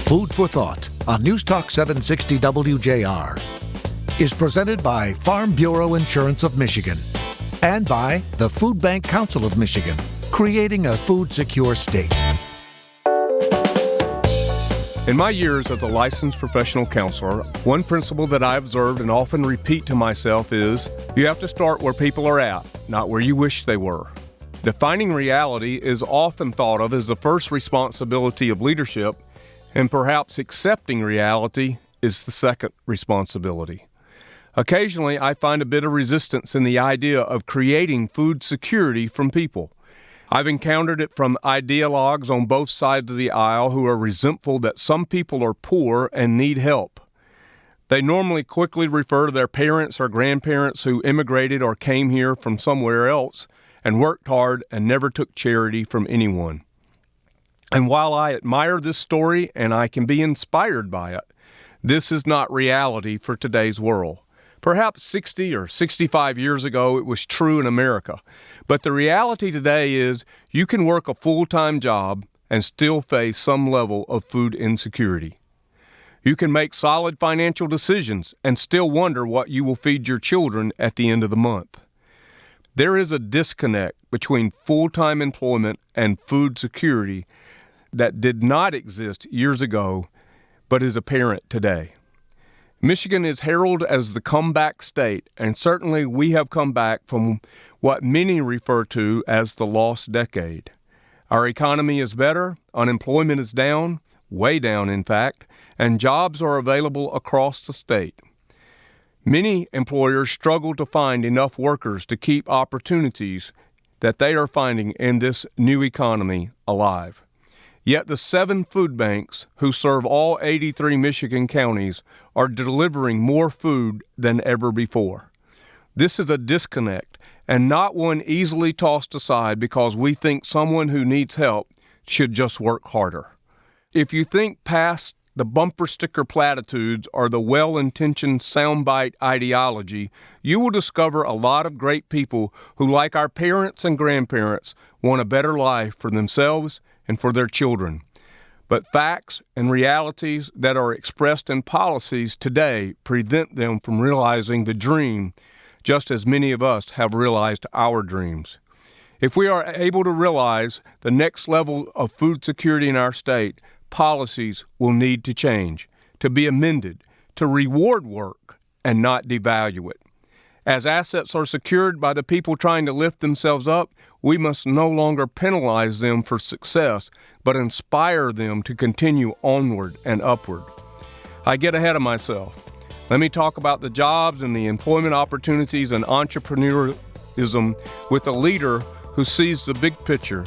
Food for Thought on News Talk 760 WJR is presented by Farm Bureau Insurance of Michigan and by the Food Bank Council of Michigan, creating a food-secure state. In my years as a licensed professional counselor, one principle that I observed and often repeat to myself is, you have to start where people are at, not where you wish they were. Defining reality is often thought of as the first responsibility of leadership, and perhaps accepting reality is the second responsibility. Occasionally, I find a bit of resistance in the idea of creating food security from people. I've encountered it from ideologues on both sides of the aisle who are resentful that some people are poor and need help. They normally quickly refer to their parents or grandparents who immigrated or came here from somewhere else and worked hard and never took charity from anyone. And while I admire this story and I can be inspired by it, this is not reality for today's world. Perhaps 60 or 65 years ago, it was true in America. But the reality today is you can work a full-time job and still face some level of food insecurity. You can make solid financial decisions and still wonder what you will feed your children at the end of the month. There is a disconnect between full-time employment and food security that did not exist years ago, but is apparent today. Michigan is heralded as the comeback state, and certainly we have come back from what many refer to as the lost decade. Our economy is better, unemployment is down, way down in fact, and jobs are available across the state. Many employers struggle to find enough workers to keep opportunities that they are finding in this new economy alive. Yet the 7 food banks who serve all 83 Michigan counties are delivering more food than ever before. This is a disconnect and not one easily tossed aside because we think someone who needs help should just work harder. If you think past the bumper sticker platitudes or the well-intentioned soundbite ideology, you will discover a lot of great people who, like our parents and grandparents, want a better life for themselves and for their children. But facts and realities that are expressed in policies today prevent them from realizing the dream, just as many of us have realized our dreams. If we are able to realize the next level of food security in our state, policies will need to change, to be amended, to reward work and not devalue it. As assets are secured by the people trying to lift themselves up, we must no longer penalize them for success, but inspire them to continue onward and upward. I get ahead of myself. Let me talk about the jobs and the employment opportunities and entrepreneurialism with a leader who sees the big picture,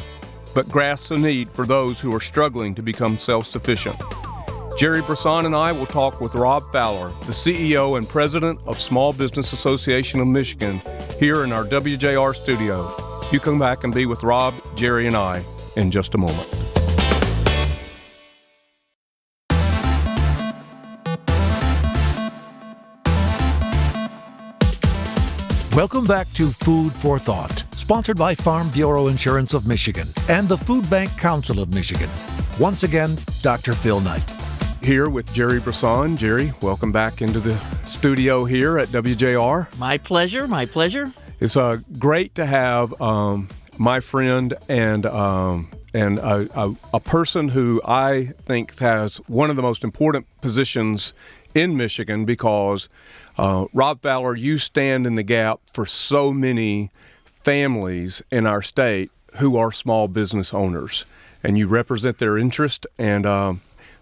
but grasps the need for those who are struggling to become self-sufficient. Gerry, Brisson, and I will talk with Rob Fowler, the CEO and President of Small Business Association of Michigan, here in our WJR studio. You come back and be with Rob, Gerry, and I in just a moment. Welcome back to Food for Thought, sponsored by Farm Bureau Insurance of Michigan and the Food Bank Council of Michigan. Once again, Dr. Phil Knight. Here with Gerry Brisson. Gerry, welcome back into the studio here at WJR. My pleasure, my pleasure. It's great to have my friend and a person who I think has one of the most important positions in Michigan because, Rob Fowler, you stand in the gap for so many families in our state who are small business owners, and you represent their interest, and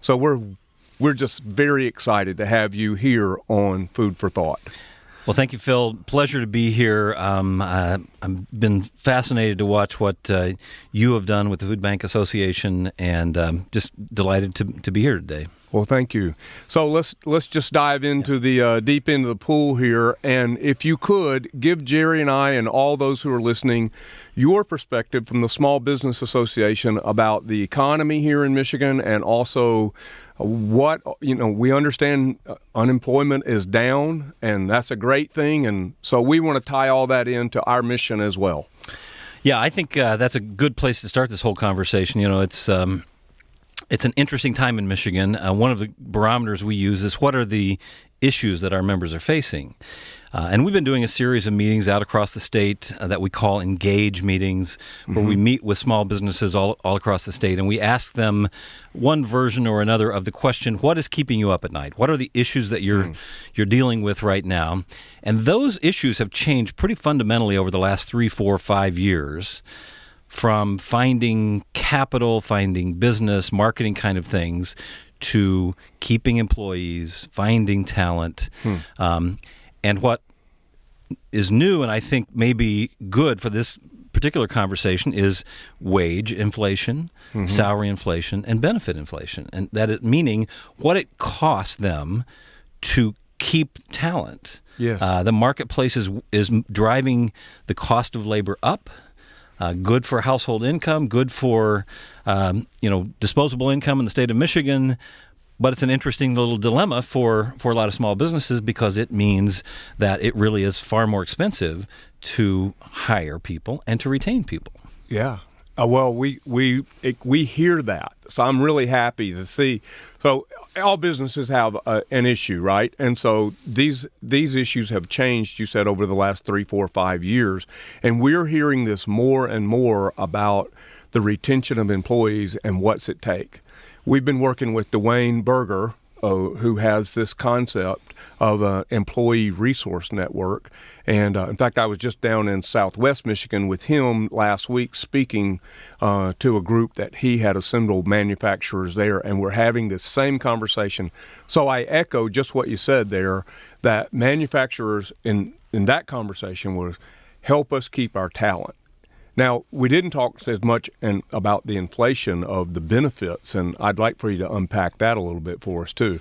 so we're just very excited to have you here on Food for Thought. Well, thank you, Phil. Pleasure to be here. I've been fascinated to watch what you have done with the Food Bank Association, and just delighted to be here today. Well, thank you. So let's just dive into the deep end of the pool here, and if you could give Gerry and I and all those who are listening your perspective from the Small Business Association about the economy here in Michigan, and also what, we understand unemployment is down, and that's a great thing, and so we want to tie all that into our mission as well. Yeah, I think that's a good place to start this whole conversation. It's it's an interesting time in Michigan. One of the barometers we use is what are the issues that our members are facing. And we've been doing a series of meetings out across the state that we call engage meetings, where we meet with small businesses all across the state, and we ask them one version or another of the question, what is keeping you up at night? What are the issues that you're dealing with right now? And those issues have changed pretty fundamentally over the last 3, 4, 5 years, from finding capital, finding business, marketing kind of things, to keeping employees, finding talent. And what is new, and I think maybe good for this particular conversation, is wage inflation, salary inflation, and benefit inflation. And that is meaning what it costs them to keep talent. Yes. The marketplace is driving the cost of labor up. Good for household income, good for disposable income in the state of Michigan. But it's an interesting little dilemma for a lot of small businesses, because it means that it really is far more expensive to hire people and to retain people. Yeah. Well, we hear that, so I'm really happy to see. So all businesses have an issue, right? And so these issues have changed, you said, over the last 3, 4, 5 years, and we're hearing this more and more about the retention of employees and what's it take. We've been working with Dwayne Berger, who has this concept of an employee resource network. And in fact, I was just down in Southwest Michigan with him last week speaking to a group that he had assembled manufacturers there, and we're having this same conversation. So I echo just what you said there, that manufacturers in that conversation was help us keep our talent. Now, we didn't talk as much about the inflation of the benefits, and I'd like for you to unpack that a little bit for us, too.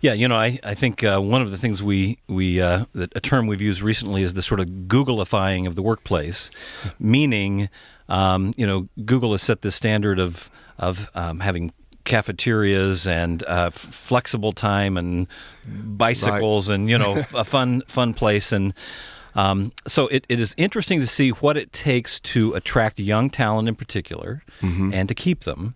Yeah, I think one of the things a term we've used recently is the sort of Googleifying of the workplace, meaning, Google has set this standard of having cafeterias and flexible time and bicycles, right, and a fun place. And so it is interesting to see what it takes to attract young talent in particular, and to keep them.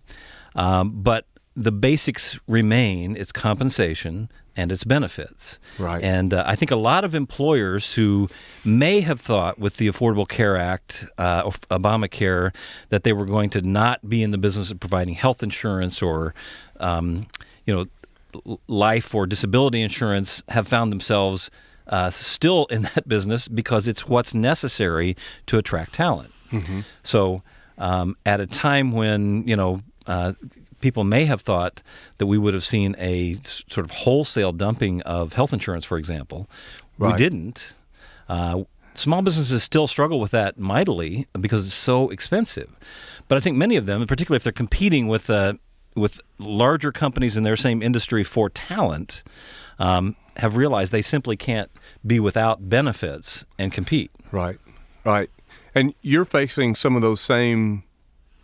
But the basics remain: its compensation and its benefits. Right. And I think a lot of employers who may have thought with the Affordable Care Act, Obamacare, that they were going to not be in the business of providing health insurance or, life or disability insurance, have found themselves still in that business because it's what's necessary to attract talent. So at a time when, people may have thought that we would have seen a sort of wholesale dumping of health insurance, for example, right, we didn't. Small businesses still struggle with that mightily because it's so expensive. But I think many of them, particularly if they're competing with larger companies in their same industry for talent, have realized they simply can't be without benefits and compete. Right. And you're facing some of those same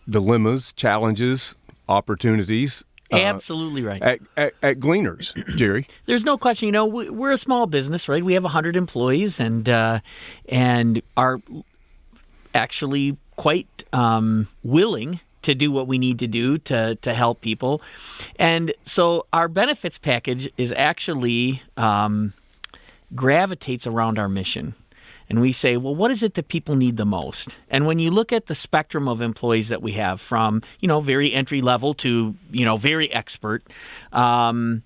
dilemmas, challenges, opportunities. Absolutely right. At Gleaners, Gerry. There's no question. We're a small business, right? We have 100 employees and are actually quite willing to do what we need to do to help people. And so our benefits package is actually gravitates around our mission. And we say, well, what is it that people need the most? And when you look at the spectrum of employees that we have, from, very entry level to, very expert, we're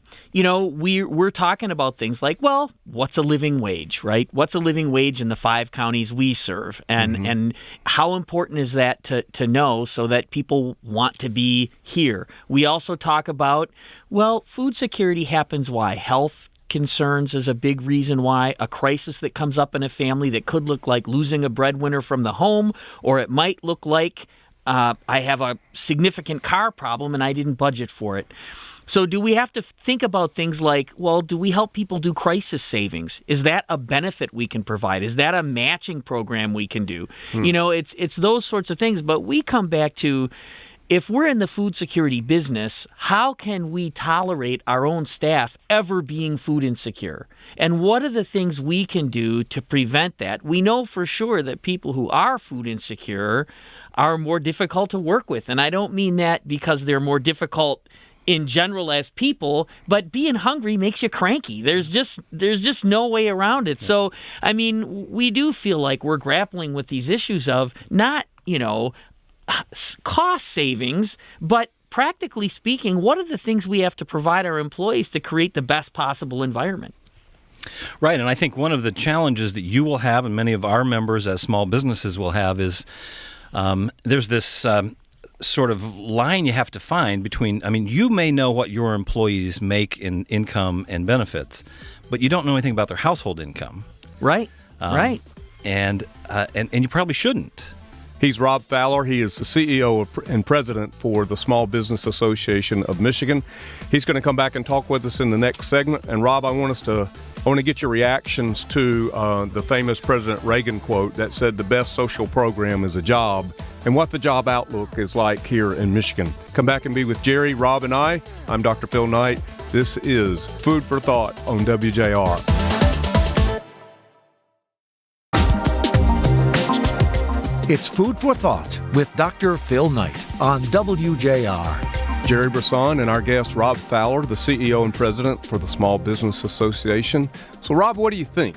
talking about things like, well, what's a living wage, right? What's a living wage in the 5 counties we serve? And how important is that to know so that people want to be here? We also talk about, well, food security happens why? Health concerns is a big reason why. A crisis that comes up in a family that could look like losing a breadwinner from the home, or it might look like I have a significant car problem and I didn't budget for it. So do we have to think about things like, well, do we help people do crisis savings? Is that a benefit we can provide? Is that a matching program we can do? It's those sorts of things. But we come back to, if we're in the food security business, how can we tolerate our own staff ever being food insecure? And what are the things we can do to prevent that? We know for sure that people who are food insecure are more difficult to work with. And I don't mean that because they're more difficult in general as people, but being hungry makes you cranky. There's just no way around it. So, I mean, we do feel like we're grappling with these issues of not, cost savings, but practically speaking, what are the things we have to provide our employees to create the best possible environment? Right, and I think one of the challenges that you will have and many of our members as small businesses will have is there's this sort of line you have to find between, you may know what your employees make in income and benefits, but you don't know anything about their household income. Right, right. And you probably shouldn't. He's Rob Fowler. He is the CEO and president for the Small Business Association of Michigan. He's going to come back and talk with us in the next segment. And Rob, I want to get your reactions to the famous President Reagan quote that said the best social program is a job, and what the job outlook is like here in Michigan. Come back and be with Gerry, Rob, and I. I'm Dr. Phil Knight. This is Food for Thought on WJR. It's Food for Thought with Dr. Phil Knight on WJR. Gerry Brisson and our guest, Rob Fowler, the CEO and president for the Small Business Association. So, Rob, what do you think?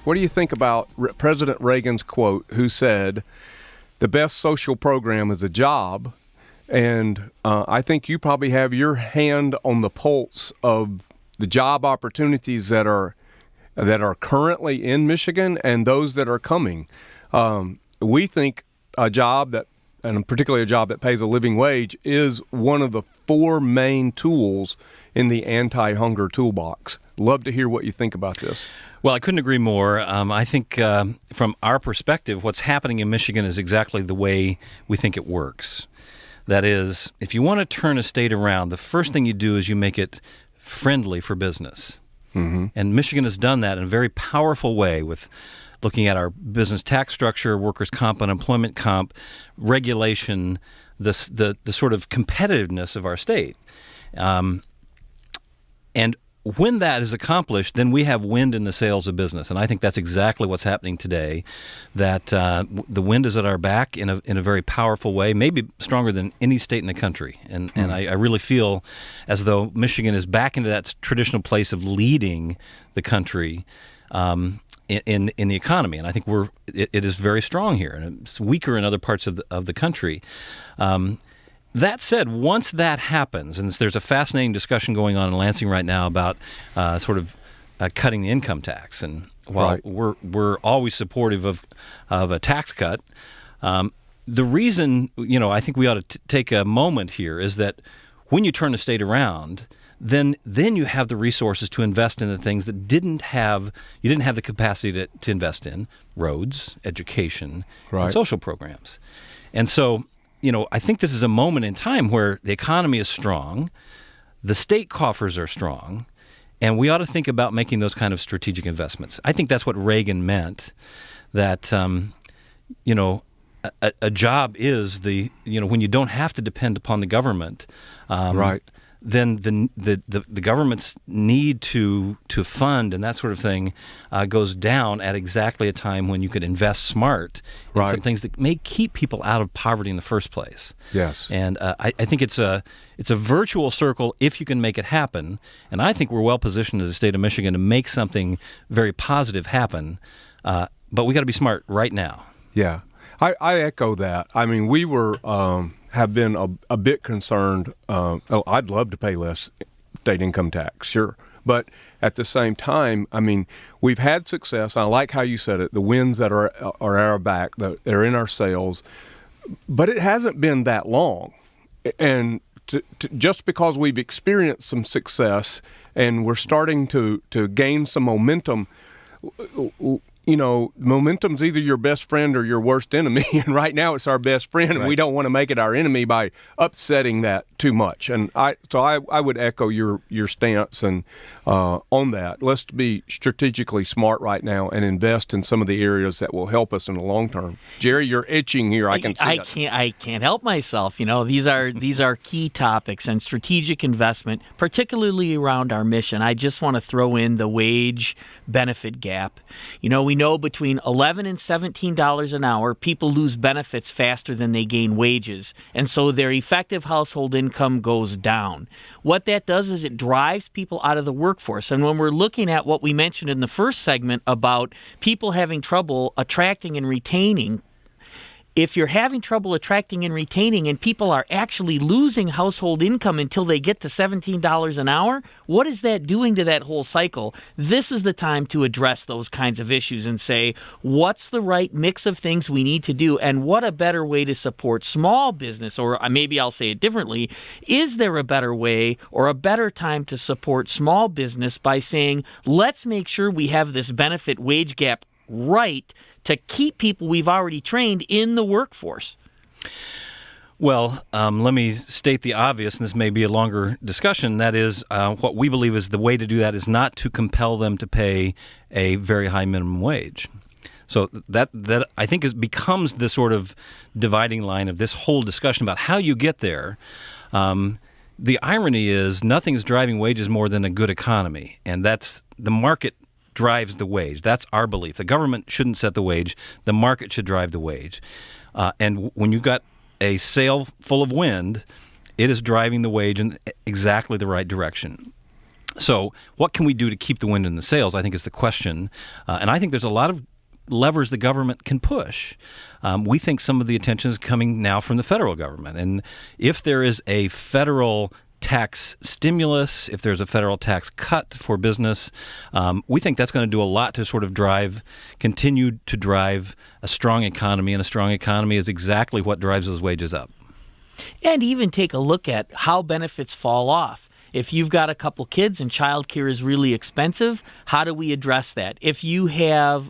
What do you think about President Reagan's quote, who said, the best social program is a job? And I think you probably have your hand on the pulse of the job opportunities that are currently in Michigan and those that are coming. We think a job that, and particularly a job that pays a living wage, is one of the four main tools in the anti-hunger toolbox. Love to hear what you think about this. Well, I couldn't agree more. I think from our perspective, what's happening in Michigan is exactly the way we think it works. That is, if you want to turn a state around, the first thing you do is you make it friendly for business. Mm-hmm. And Michigan has done that in a very powerful way with looking at our business tax structure, workers' comp, unemployment comp, regulation, the sort of competitiveness of our state. And when that is accomplished, then we have wind in the sails of business. And I think that's exactly what's happening today, that the wind is at our back in a very powerful way, maybe stronger than any state in the country. And I really feel as though Michigan is back into that traditional place of leading the country in the economy, and I think it is very strong here, and it's weaker in other parts of the country. That said, once that happens, and there's a fascinating discussion going on in Lansing right now about cutting the income tax, and while we're always supportive of a tax cut, the reason I think we ought to take a moment here is that when you turn the state around, then you have the resources to invest in the things that you didn't have the capacity to invest in: roads, education, and social programs. And so, I think this is a moment in time where the economy is strong, the state coffers are strong, and we ought to think about making those kind of strategic investments. I think that's what Reagan meant, that a job is when you don't have to depend upon the government. Then the government's need to fund and that sort of thing goes down at exactly a time when you could invest smart in some things that may keep people out of poverty in the first place. Yes. And I think it's a virtual circle if you can make it happen. And I think we're well positioned as a state of Michigan to make something very positive happen. But we got to be smart right now. Yeah. I echo that. I mean, we have been a bit concerned. I'd love to pay less state income tax, sure. But at the same time, I mean, we've had success. I like how you said it, the winds that are at our back, that are in our sails. But it hasn't been that long. And just because we've experienced some success and we're starting to gain some momentum, momentum's either your best friend or your worst enemy, and right now it's our best friend, and we don't want to make it our enemy by upsetting that too much. And I would echo your stance and on that. Let's be strategically smart right now and invest in some of the areas that will help us in the long term. Gerry, you're itching here. I can see I can't help myself. These are key topics, and strategic investment, particularly around our mission. I just want to throw in the wage benefit gap. We know between $11 and $17 an hour, people lose benefits faster than they gain wages, and so their effective household income goes down. What that does is it drives people out of the workforce. And when we're looking at what we mentioned in the first segment about people having trouble attracting and retaining, if you're having trouble attracting and retaining and people are actually losing household income until they get to $17 an hour, what is that doing to that whole cycle? This is the time to address those kinds of issues and say, what's the right mix of things we need to do, and what a better way to support small business, or maybe I'll say it differently, is there a better way or a better time to support small business by saying, let's make sure we have this benefit wage gap right to keep people we've already trained in the workforce? Well, let me state the obvious, and this may be a longer discussion. That is, what we believe is the way to do that is not to compel them to pay a very high minimum wage. So that I think becomes the sort of dividing line of this whole discussion about how you get there. The irony is nothing's driving wages more than a good economy, and that's the market drives the wage. That's our belief. The government shouldn't set the wage. The market should drive the wage. And when you've got a sail full of wind, it is driving the wage in exactly the right direction. So what can we do to keep the wind in the sails, I think, is the question. And I think there's a lot of levers the government can push. We think some of the attention is coming now from the federal government. And if there is a federal tax stimulus, if there's a federal tax cut for business, we think that's going to do a lot to sort of continue to drive a strong economy, and a strong economy is exactly what drives those wages up. And even take a look at how benefits fall off. If you've got a couple kids and childcare is really expensive, how do we address that? If you have,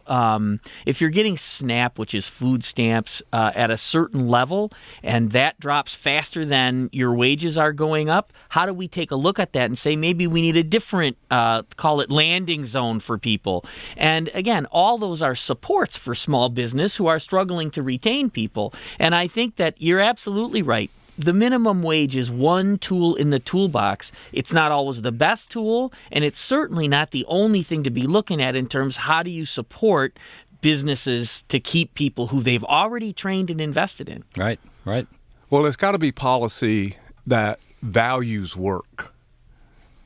if you're getting SNAP, which is food stamps, at a certain level, and that drops faster than your wages are going up, how do we take a look at that and say maybe we need a different, call it landing zone for people? And again, all those are supports for small business who are struggling to retain people. And I think that you're absolutely right. The minimum wage is one tool in the toolbox. It's not always the best tool, and it's certainly not the only thing to be looking at in terms of how do you support businesses to keep people who they've already trained and invested in. Right. Well, it's got to be policy that values work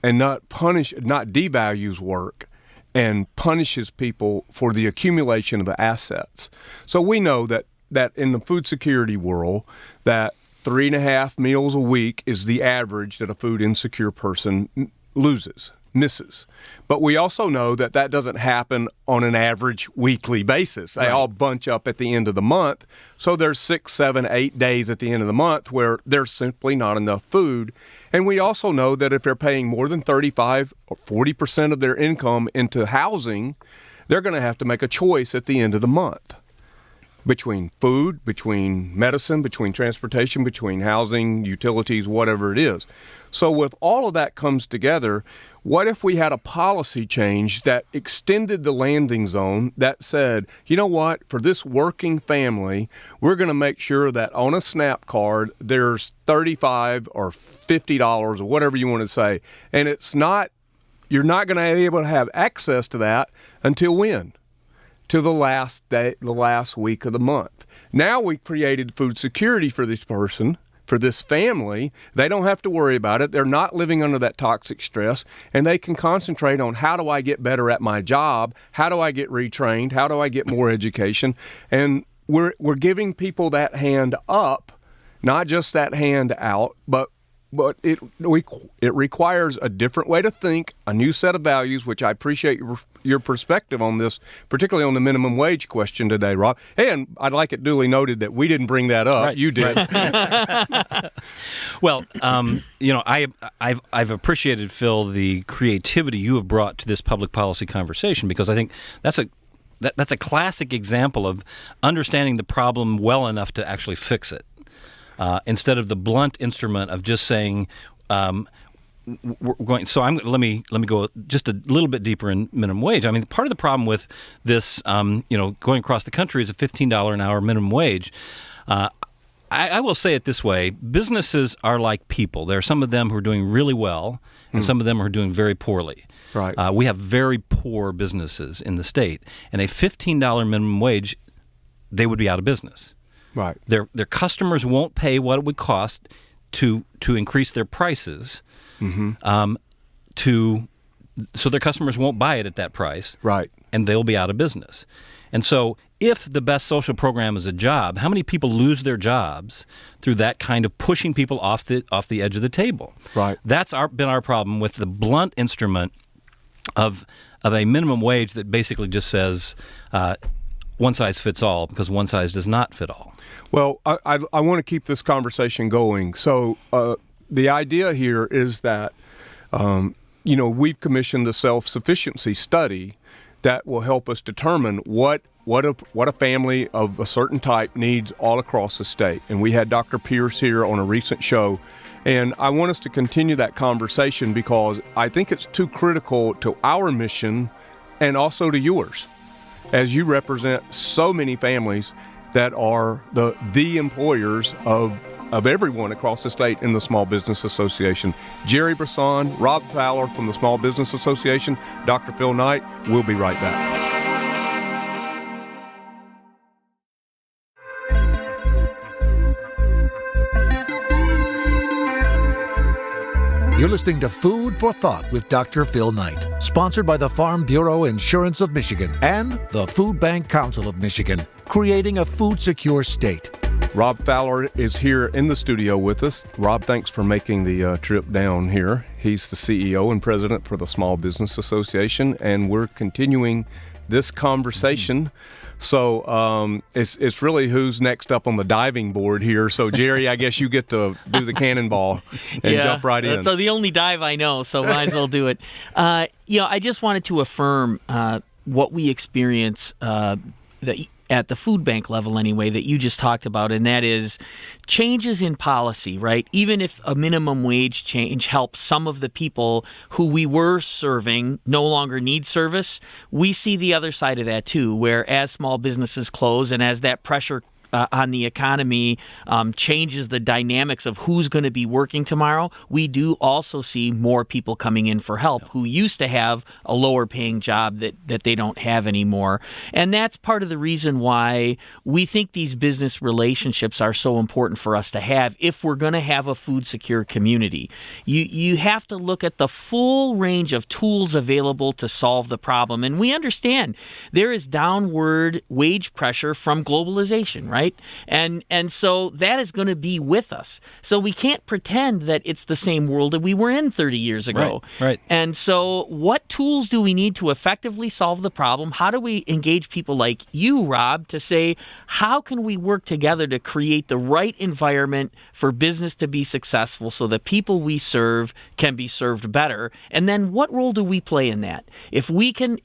and not devalues work and punishes people for the accumulation of the assets. So we know that in the food security world, that 3.5 meals a week is the average that a food insecure person misses. But we also know that doesn't happen on an average weekly basis. They all bunch up at the end of the month. So there's 6, 7, 8 days at the end of the month where there's simply not enough food. And we also know that if they're paying more than 35 or 40% of their income into housing, they're going to have to make a choice at the end of the month. Between food, between medicine, between transportation, between housing, utilities, whatever it is. So with all of that comes together, what if we had a policy change that extended the landing zone that said, you know what, for this working family, we're going to make sure that on a SNAP card, there's $35 or $50 or whatever you want to say. And you're not going to be able to have access to that until when? To the last day, the last week of the month. Now we created food security for this person, for this family. They don't have to worry about it. They're not living under that toxic stress, and they can concentrate on how do I get better at my job? How do I get retrained? How do I get more education? And we're giving people that hand up, not just that hand out, but it requires a different way to think, a new set of values, which I appreciate your perspective on this, particularly on the minimum wage question today, Rob. And I'd like it duly noted that we didn't bring that up. Right. You did. Well, I've appreciated, Phil, the creativity you have brought to this public policy conversation, because I think that's that's a classic example of understanding the problem well enough to actually fix it, instead of the blunt instrument of just saying, we're going. So let me go just a little bit deeper in minimum wage. I mean, part of the problem with this, going across the country is a $15 an hour minimum wage. I will say it this way: businesses are like people. There are some of them who are doing really well, and some of them are doing very poorly. Right. We have very poor businesses in the state, and a $15 minimum wage, they would be out of business. Right. Their customers won't pay what it would cost to increase their prices, so their customers won't buy it at that price. Right. And they'll be out of business. And so if the best social program is a job, how many people lose their jobs through that kind of pushing people off the edge of the table? Right. That's been our problem with the blunt instrument of a minimum wage that basically just says one size fits all, because one size does not fit all. Well, I want to keep this conversation going. So the idea here is that, we've commissioned a self-sufficiency study that will help us determine what a family of a certain type needs all across the state. And we had Dr. Pierce here on a recent show. And I want us to continue that conversation because I think it's too critical to our mission and also to yours, as you represent so many families that are the employers of everyone across the state in the Small Business Association. Gerry Brisson, Rob Fowler from the Small Business Association, Dr. Phil Knight. We'll be right back. You're listening to Food for Thought with Dr. Phil Knight, sponsored by the Farm Bureau Insurance of Michigan and the Food Bank Council of Michigan, creating a food-secure state. Rob Fowler is here in the studio with us. Rob, thanks for making the trip down here. He's the CEO and president for the Small Business Association, and we're continuing this conversation. So it's really who's next up on the diving board here. So, Gerry, I guess you get to do the cannonball and jump right in. So the only dive I know, so might as well do it. I just wanted to affirm what we experience at the food bank level anyway, that you just talked about, and that is changes in policy, right? Even if a minimum wage change helps some of the people who we were serving no longer need service, we see the other side of that too, where as small businesses close and as that pressure on the economy changes the dynamics of who's going to be working tomorrow, we do also see more people coming in for help who used to have a lower paying job that they don't have anymore. And that's part of the reason why we think these business relationships are so important for us to have if we're going to have a food secure community. You have to look at the full range of tools available to solve the problem. And we understand there is downward wage pressure from globalization, right? And so that is going to be with us. So we can't pretend that it's the same world that we were in 30 years ago. Right. And so what tools do we need to effectively solve the problem? How do we engage people like you, Rob, to say, how can we work together to create the right environment for business to be successful so that people we serve can be served better? And then what role do we play in that? If we can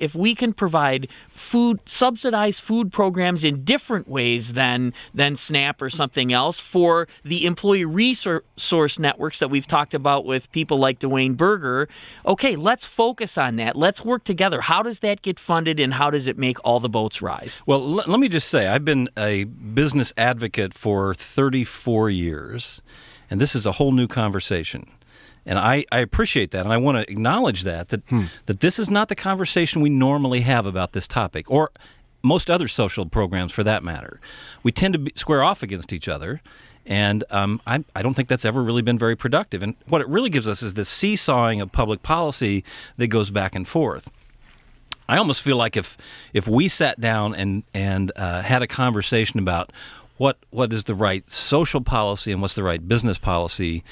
provide subsidized food programs in different ways than SNAP or something else for the employee resource networks that we've talked about with people like Dwayne Berger, okay, let's focus on that. Let's work together. How does that get funded, and how does it make all the boats rise? Well, let me just say, I've been a business advocate for 34 years, and this is a whole new conversation. And I appreciate that, and I want to acknowledge that this is not the conversation we normally have about this topic, or most other social programs for that matter. We tend to square off against each other, and I don't think that's ever really been very productive. And what it really gives us is this seesawing of public policy that goes back and forth. I almost feel like if we sat down and had a conversation about what is the right social policy and what's the right business policy,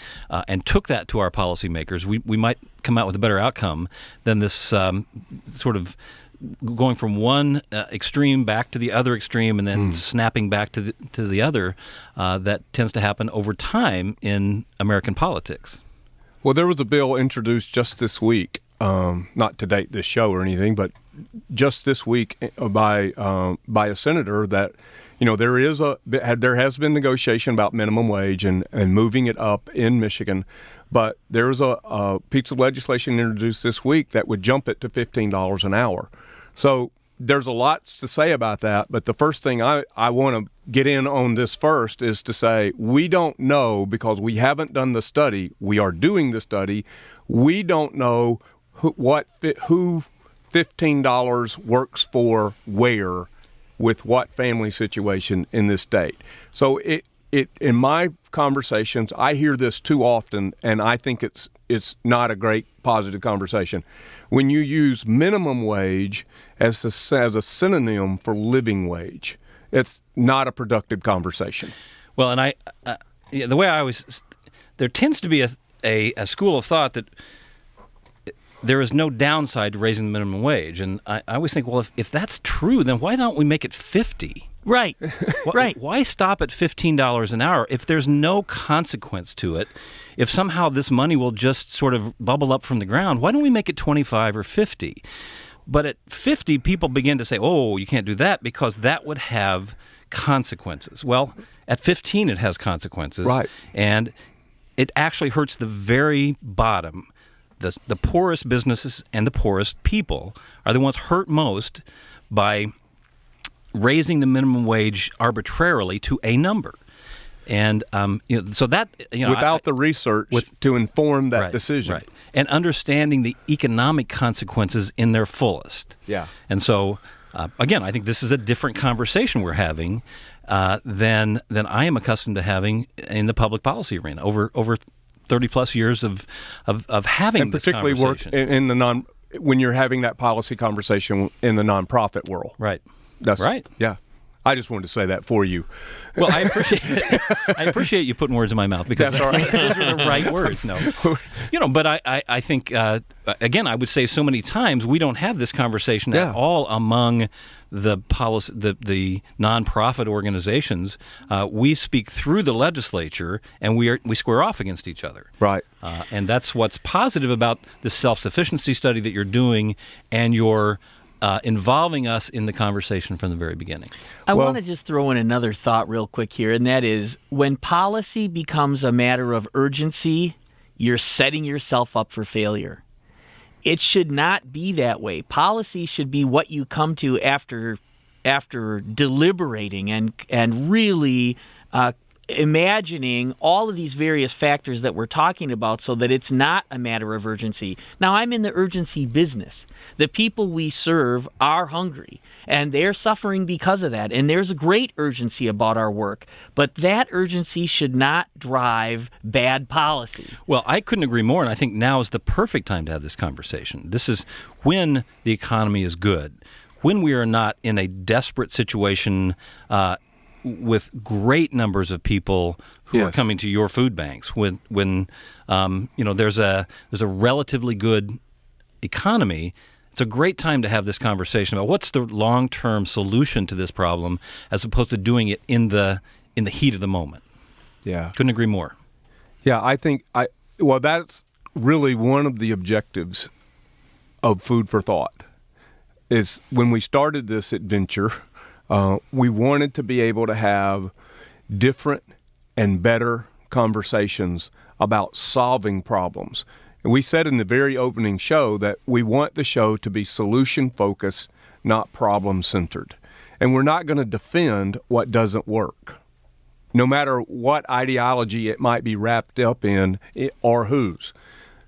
and took that to our policymakers, we might come out with a better outcome than this sort of going from one extreme back to the other extreme and then snapping back to the other. That tends to happen over time in American politics. Well, there was a bill introduced just this week not to date this show or anything, but just this week by a senator that, there has been negotiation about minimum wage and moving it up in Michigan, but there was a piece of legislation introduced this week that would jump it to $15 an hour. So there's a lot to say about that, but the first thing I want to get in on this first is to say we don't know, because we haven't done the study. We are doing the study. We don't know who $15 works for where, with what family situation in this state. So it in my conversations, I hear this too often, and I think it's not a great positive conversation. When you use minimum wage as a synonym for living wage, it's not a productive conversation. Well, and the way I always, there tends to be a school of thought that there is no downside to raising the minimum wage. And I always think, well, if that's true, then why don't we make it 50? Right, right. Why stop at $15 an hour if there's no consequence to it? If somehow this money will just sort of bubble up from the ground, why don't we make it 25 or 50? But at 50, people begin to say, oh, you can't do that because that would have consequences. Well, at 15, it has consequences. Right. And it actually hurts the very bottom. The poorest businesses and the poorest people are the ones hurt most by raising the minimum wage arbitrarily to a number. And so that without the research to inform that right, decision, right, and understanding the economic consequences in their fullest. Yeah. And so again, I think this is a different conversation we're having than I am accustomed to having in the public policy arena over 30 plus years of having and this particularly conversation. work in when you're having that policy conversation in the nonprofit world. Right. That's right. Yeah. I just wanted to say that for you. Well, I appreciate it. I appreciate you putting words in my mouth because that's all right. Those are the right words. No, but I think again, I would say so many times we don't have this conversation at all among the policy, the nonprofit organizations. We speak through the legislature, and we square off against each other. Right. And that's what's positive about the self-sufficiency study that you're doing, and your involving us in the conversation from the very beginning. I want to just throw in another thought real quick here, and that is when policy becomes a matter of urgency, you're setting yourself up for failure. It should not be that way. Policy should be what you come to after deliberating and really imagining all of these various factors that we're talking about so that it's not a matter of urgency. Now, I'm in the urgency business. The people we serve are hungry, and they're suffering because of that, and there's a great urgency about our work, but that urgency should not drive bad policy. Well, I couldn't agree more, and I think now is the perfect time to have this conversation. This is when the economy is good, when we are not in a desperate situation with great numbers of people who are coming to your food banks, when there's a relatively good economy. It's a great time to have this conversation about what's the long-term solution to this problem, as opposed to doing it in the heat of the moment. Yeah, couldn't agree more. Yeah, I think that's really one of the objectives of Food for Thought. Is when we started this adventure, we wanted to be able to have different and better conversations about solving problems. And we said in the very opening show that we want the show to be solution-focused, not problem-centered. And we're not going to defend what doesn't work, no matter what ideology it might be wrapped up in or whose.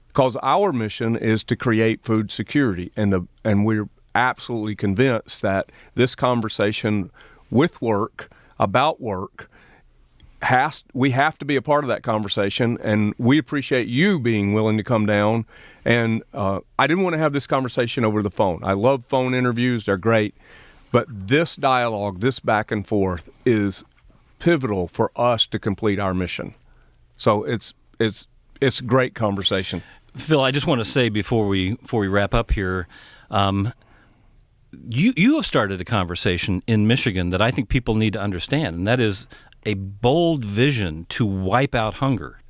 Because our mission is to create food security, and we're absolutely convinced that this conversation with work, about work, we have to be a part of that conversation, and we appreciate you being willing to come down. And I didn't want to have this conversation over the phone. I love phone interviews. They're great. But this dialogue, this back and forth is pivotal for us to complete our mission. So it's a great conversation. Phil, I just want to say before we wrap up here, you have started a conversation in Michigan that I think people need to understand, and that is a bold vision to wipe out hunger,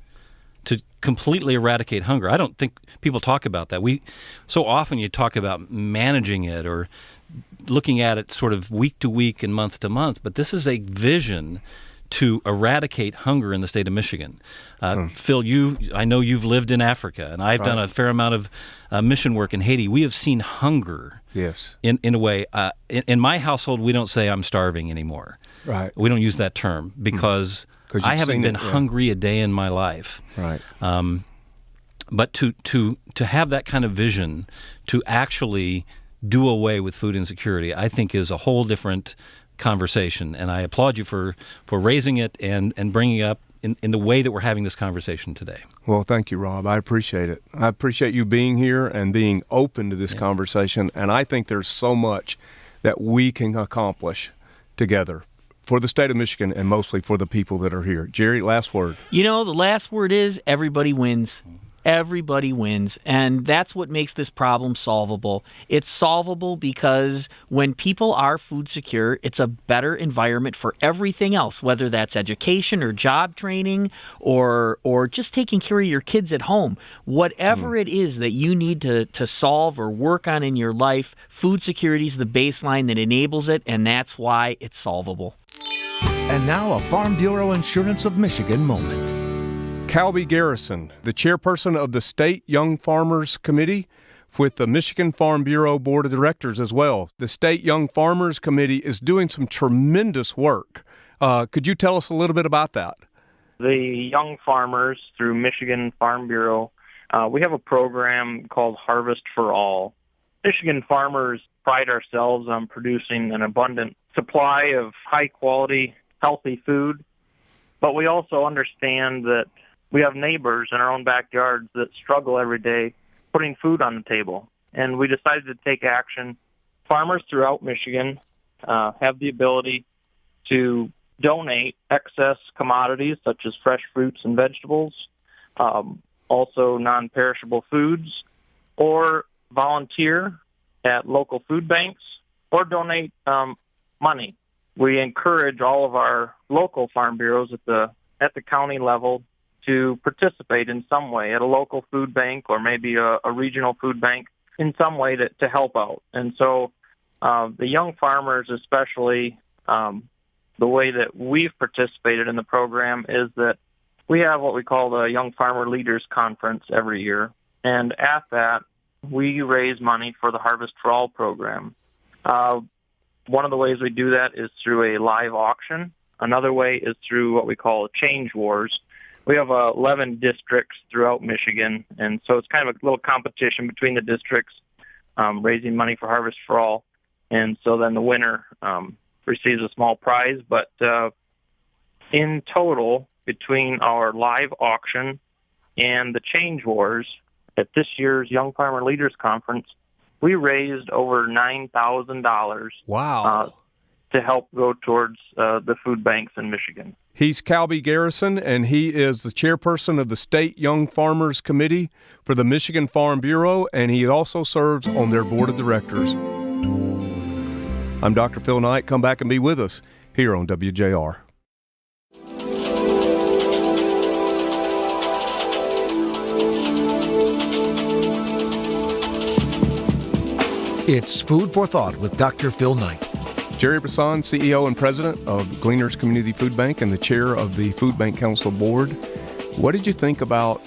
to completely eradicate hunger. I don't think people talk about that. So often you talk about managing it or looking at it sort of week to week and month to month, but this is a vision to eradicate hunger in the state of Michigan. Phil, I know you've lived in Africa, and I've done a fair amount of mission work in Haiti. We have seen hunger. Yes. In a way, in my household, we don't say I'm starving anymore. Right. We don't use that term because I haven't been hungry a day in my life. Right. But to have that kind of vision, to actually do away with food insecurity, I think is a whole different conversation. And I applaud you for raising it and bringing it up in the way that we're having this conversation today. Well, thank you, Rob. I appreciate it. I appreciate you being here and being open to this conversation. And I think there's so much that we can accomplish together for the state of Michigan and mostly for the people that are here. Gerry, last word. The last word is everybody wins. Everybody wins, and that's what makes this problem solvable. It's solvable because when people are food secure, it's a better environment for everything else, whether that's education or job training or just taking care of your kids at home. Whatever it is that you need to solve or work on in your life, food security is the baseline that enables it, and that's why it's solvable. And now a Farm Bureau Insurance of Michigan moment. Calby Garrison, the chairperson of the State Young Farmers Committee with the Michigan Farm Bureau Board of Directors as well. The State Young Farmers Committee is doing some tremendous work. Could you tell us a little bit about that? The young farmers through Michigan Farm Bureau, we have a program called Harvest for All. Michigan farmers pride ourselves on producing an abundant supply of high-quality, healthy food, but we also understand that we have neighbors in our own backyards that struggle every day putting food on the table, and we decided to take action. Farmers throughout Michigan have the ability to donate excess commodities such as fresh fruits and vegetables, also non-perishable foods, or volunteer at local food banks, or donate money. We encourage all of our local farm bureaus at the county level to participate in some way at a local food bank or maybe a regional food bank in some way to help out. And so the young farmers especially, the way that we've participated in the program is that we have what we call the Young Farmer Leaders Conference every year. And at that, we raise money for the Harvest for All program. One of the ways we do that is through a live auction. Another way is through what we call Change Wars. We have 11 districts throughout Michigan, and so it's kind of a little competition between the districts raising money for Harvest for All. And so then the winner receives a small prize. But in total, between our live auction and the Change Wars at this year's Young Farmer Leaders Conference, we raised over $9,000. Wow. To help go towards the food banks in Michigan. He's Calby Garrison, and he is the chairperson of the State Young Farmers Committee for the Michigan Farm Bureau, and he also serves on their board of directors. I'm Dr. Phil Knight. Come back and be with us here on WJR. It's Food for Thought with Dr. Phil Knight. Gerry Brisson, CEO and president of Gleaners Community Food Bank and the chair of the Food Bank Council Board. What did you think about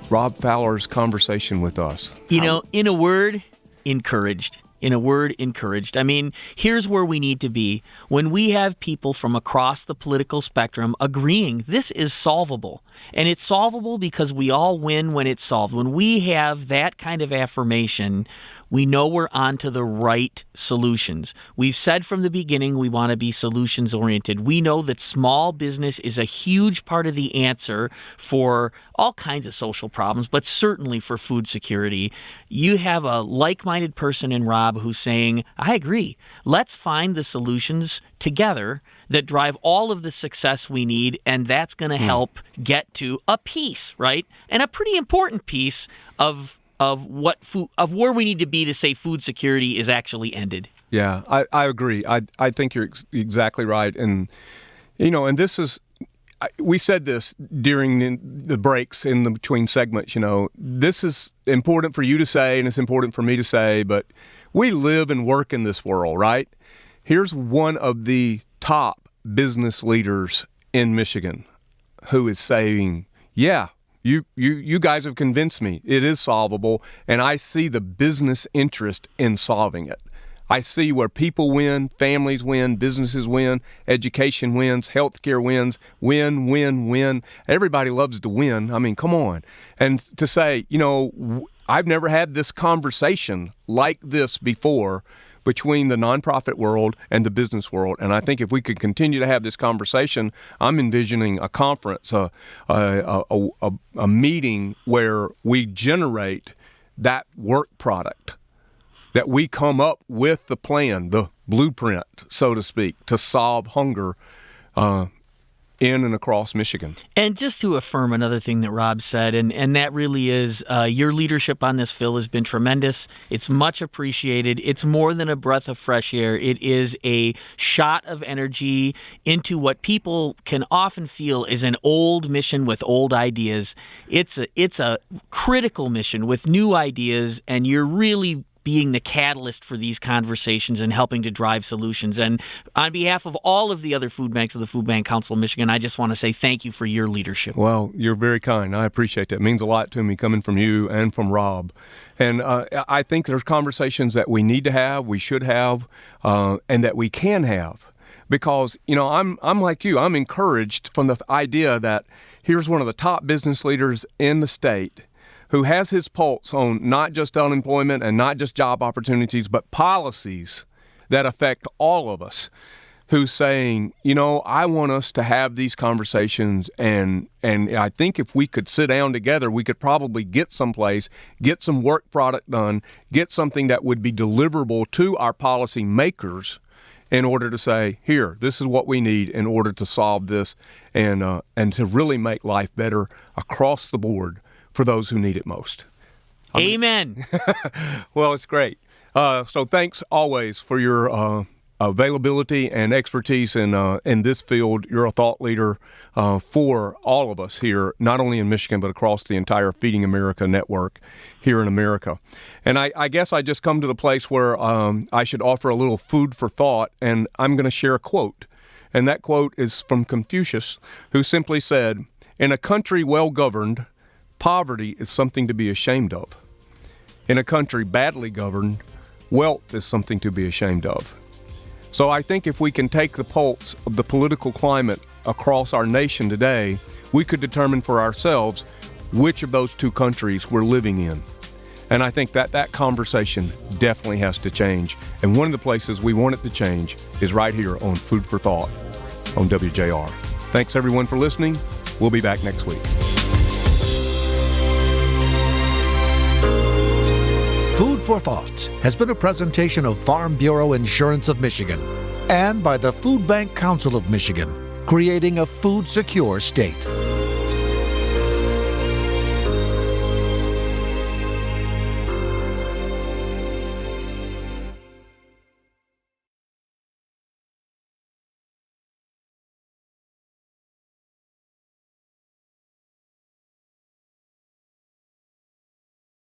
Rob Fowler's conversation with us? In a word, encouraged. I mean, here's where we need to be. When we have people from across the political spectrum agreeing this is solvable, and it's solvable because we all win when it's solved. When we have that kind of affirmation, we know we're onto the right solutions. We've said from the beginning we want to be solutions-oriented. We know that small business is a huge part of the answer for all kinds of social problems, but certainly for food security. You have a like-minded person in Rob who's saying, I agree. Let's find the solutions together that drive all of the success we need, and that's going to help get to a piece, right? And a pretty important piece of where we need to be to say food security is actually ended. Yeah, I agree. I think you're exactly right. And, and this is, we said this during the breaks in the between segments, this is important for you to say and it's important for me to say, but we live and work in this world, right? Here's one of the top business leaders in Michigan who is saying, yeah, you guys have convinced me it is solvable, and I see the business interest in solving it. I see where people win, families win, businesses win, education wins, healthcare wins, win. Everybody loves to win. I mean, come on. And to say, I've never had this conversation like this before between the nonprofit world and the business world. And I think if we could continue to have this conversation, I'm envisioning a conference, a meeting where we generate that work product, that we come up with the plan, the blueprint, so to speak, to solve hunger in and across Michigan. And just to affirm another thing that Rob said, and that really is your leadership on this, Phil, has been tremendous. It's much appreciated. It's more than a breath of fresh air. It is a shot of energy into what people can often feel is an old mission with old ideas. It's a critical mission with new ideas, and you're really being the catalyst for these conversations and helping to drive solutions. And on behalf of all of the other food banks of the Food Bank Council of Michigan, I just want to say thank you for your leadership. Well, you're very kind. I appreciate that. It means a lot to me coming from you and from Rob. And I think there's conversations that we need to have, we should have, and that we can have. Because, I'm like you. I'm encouraged from the idea that here's one of the top business leaders in the state who has his pulse on not just unemployment and not just job opportunities, but policies that affect all of us, who's saying, I want us to have these conversations, and I think if we could sit down together, we could probably get someplace, get some work product done, get something that would be deliverable to our policy makers in order to say, here, this is what we need in order to solve this and to really make life better across the board for those who need it most. Amen. Well, it's great. So thanks always for your availability and expertise in this field. You're a thought leader for all of us here, not only in Michigan, but across the entire Feeding America network here in America. And I guess I just come to the place where I should offer a little food for thought, and I'm going to share a quote. And that quote is from Confucius, who simply said, "In a country well governed, poverty is something to be ashamed of. In a country badly governed, wealth is something to be ashamed of." So I think if we can take the pulse of the political climate across our nation today, we could determine for ourselves which of those two countries we're living in. And I think that conversation definitely has to change. And one of the places we want it to change is right here on Food for Thought on WJR. Thanks everyone for listening. We'll be back next week. Food for Thought has been a presentation of Farm Bureau Insurance of Michigan and by the Food Bank Council of Michigan, creating a food-secure state.